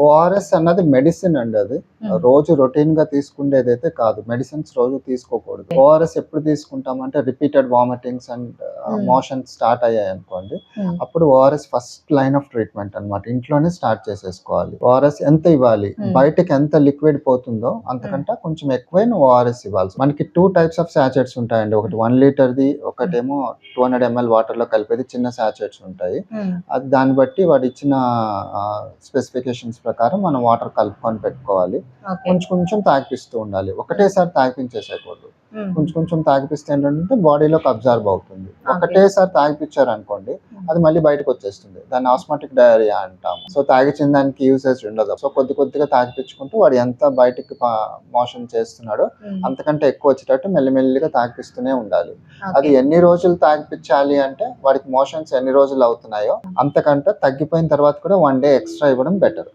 ORS అన్నది medicine అండి. అది రోజు రొటీన్ గా తీసుకునేదైతే కాదు. మెడిసిన్స్ రోజు తీసుకోకూడదు. ఓఆర్ఎస్ ఎప్పుడు తీసుకుంటామంటే repeated vomitings and motion start అయ్యాయి అనుకోండి, అప్పుడు ORS first line of treatment అన్నమాట. ఇంట్లోనే స్టార్ట్ చేసేసుకోవాలి. ఓఆర్ఎస్ ఎంత ఇవ్వాలి, బయటకి ఎంత లిక్విడ్ పోతుందో అంతకంటే కొంచెం ఎక్కువైన ఓఆర్ఎస్ ఇవ్వాలి. మనకి 2 టైప్స్ ఆఫ్ సాచెట్స్ ఉంటాయండి. ఒకటి 1 లీటర్ది, ఒకటేమో 200 ml వాటర్ లో కలిపేది చిన్న సాచెట్స్ ఉంటాయి. అది దాన్ని బట్టి వాడు ఇచ్చిన స్పెసిఫికేషన్స్ ప్రకారం మనం వాటర్ కలుపుకొని పెట్టుకోవాలి. కొంచెం కొంచెం తాగిపిస్తూ ఉండాలి. ఒకటేసారి తాగిపించేసేయకూడదు. కొంచెం కొంచెం తాగిపిస్తే ఏంటంటే బాడీలోకి అబ్జర్వ్ అవుతుంది. ఒకటేసారి తాగిపించారు అనుకోండి, అది మళ్ళీ బయటకు వచ్చేస్తుంది. దాన్ని ఆస్మాటిక్ డయేరియా అంటాము. సో తాగించిన దానికి యూసేజ్ ఉండదు. సో కొద్ది కొద్దిగా తాగిపించుకుంటూ వాడు ఎంత బయటకి మోషన్ చేస్తున్నాడో అంతకంటే ఎక్కువ వచ్చేటట్టు మెల్లిమెల్లిగా తాగిపిస్తూనే ఉండాలి. అది ఎన్ని రోజులు తాగిపించాలి అంటే వాడికి మోషన్స్ ఎన్ని రోజులు అవుతున్నాయో అంతకంటే తగ్గిపోయిన తర్వాత కూడా 1 day ఎక్స్ట్రా ఇవ్వడం బెటర్.